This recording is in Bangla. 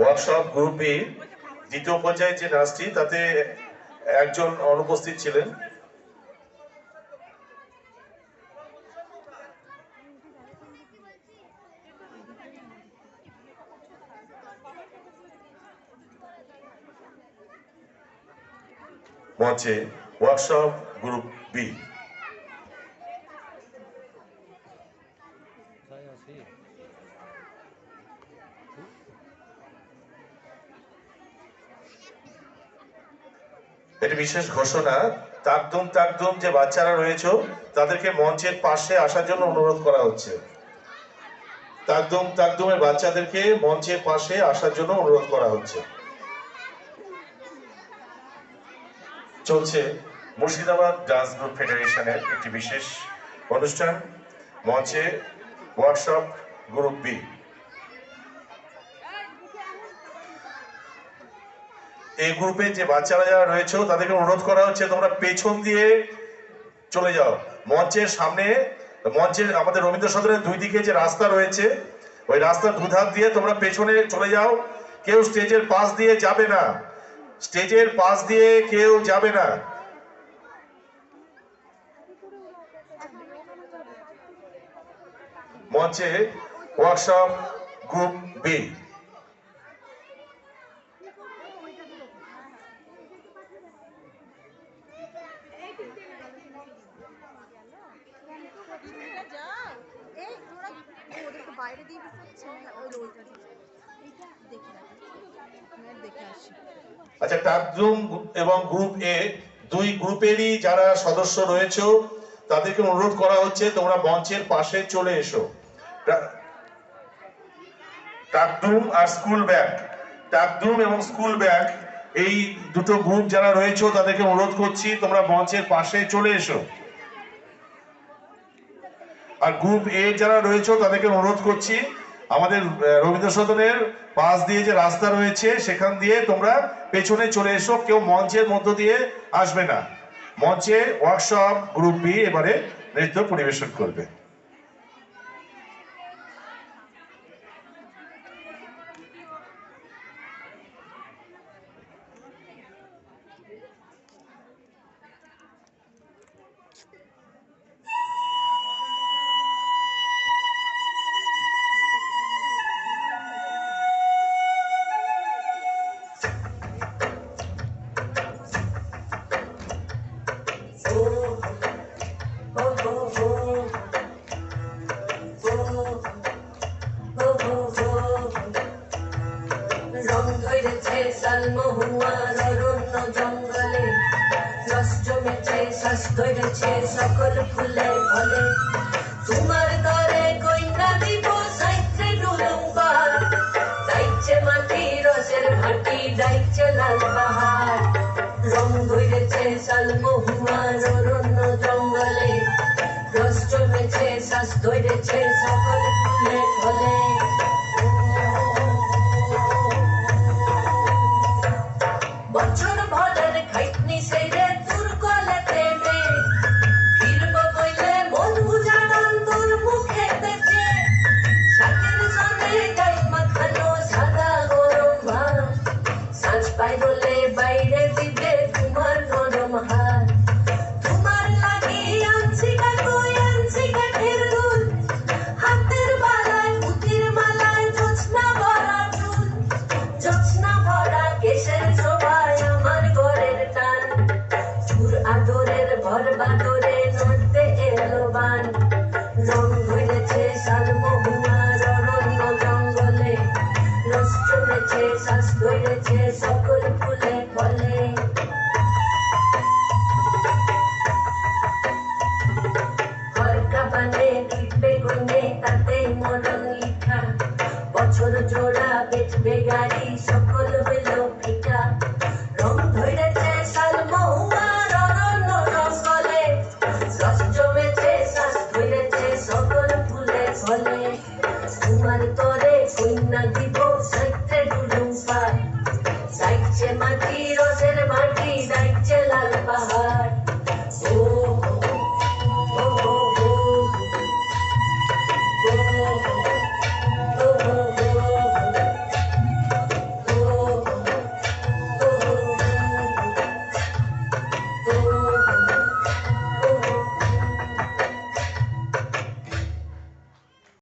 ওয়ার্কশপ গ্রুপ বি দ্বিতীয় পর্যায়ে যে নাচটি তাতে একজন অনুপস্থিত ছিলেন। মঞ্চে ওয়ার্কশপ গ্রুপ বি। এটি বিশেষ ঘোষণা, তাকদুম তাকদুম যে বাচ্চারা রয়েছে তাদেরকে মঞ্চের পাশে আসার জন্য অনুরোধ করা হচ্ছে। তাকদুম তাকদুমের বাচ্চাদেরকে মঞ্চের পাশে আসার জন্য অনুরোধ করা হচ্ছে। চলছে মুর্শিদাবাদ ডান্স গ্রুপ ফেডারেশনের একটি বিশেষ অনুষ্ঠান, মঞ্চে ওয়ার্কশপ গ্রুপ বি। এই গ্রুপে যে বাচ্চারা যারা রয়েছে তাদেরকে অনুরোধ করা হচ্ছে তোমরা পেছন দিয়ে চলে যাও। মঞ্চের সামনে, মঞ্চের আমাদের রবীন্দ্র সদনের দুই দিকে যে রাস্তা রয়েছে ওই রাস্তার দুধার দিয়ে তোমরা পেছনে চলে যাও। কেউ স্টেজের পাশ দিয়ে যাবে না, স্টেজের পাশ দিয়ে কেউ যাবে না। মঞ্চে ওয়ার্কশপ গ্রুপ বি। আচ্ছা, তাকদুম এবং গ্রুপ এ দুই গ্রুপেরই যারা সদস্য রয়েছে তাদেরকে অনুরোধ করা হচ্ছে তোমরা মঞ্চের পাশে চলে এসো। তাকদুম আর স্কুল ব্যাগ, তাকদুম এবং স্কুল ব্যাগ এই দুটো গ্রুপ যারা রয়েছে তাদেরকে অনুরোধ করছি তোমরা মঞ্চের পাশে চলে এসো। আর গ্রুপ এ যারা রয়েছে তাদেরকে অনুরোধ করছি আমাদের রবীন্দ্র সদনের পাশ দিয়ে যে রাস্তা রয়েছে সেখান দিয়ে তোমরা পেছনে চলে এসো, কেউ মঞ্চের মধ্য দিয়ে আসবে না। মঞ্চে ওয়ার্কশপ গ্রুপ বি এবারে নৃত্য পরিবেশন করবে। সকল ফুলে ফলে তোমার দরে কইনা দিব সাইতে ডুলুম্বার যাইছে মাটি রসের ভাটি যাইছে লাল পাহাড় রং ধরেছে শালমহুয়ার অরণ্য জঙ্গলে রস জমেছে শ্বাস ধরেছে সকল ফুলে ফলে বছর ভরের খাইতনি সেরে তোর কলেতে ফিরব কইলে মন বুঝান তোর মুখে দেখে শাকের সঙ্গে গাই মাখানো সাদা গরম ভাত সাঁঝ পাইলে বাইরে দিবে তোমার নরম হাত তোমার লাগি আনছি কাকুই আনছি কাঠের দুল হাতের বালায় পুতির মালায় জোছনা ভরা চুল জোছনা ভরা কেশের শোভায় আমার ঘরের টান চুর আদরের ভর বাদরে নড়তে এলো বান রং ধরেছে শালমহুয়ার অরণ্য জঙ্গলে রস জমেছে শ্বাস ধরেছে সকল ফুলে ফলে হরকা বানে দিবে গুনে তাতে মরণ লিখা বছর জোড়া বেচবে গাড়ি সকল হইল পিঠা রং ধরেছে শালমহুয়ার অরণ্য জঙ্গলে রস জমেছে শ্বাস ধরেছে সকল ফুলে ফলে তোমার তরে কন্যা দিব সাইতে ডুলুম পার সাইছে মাটির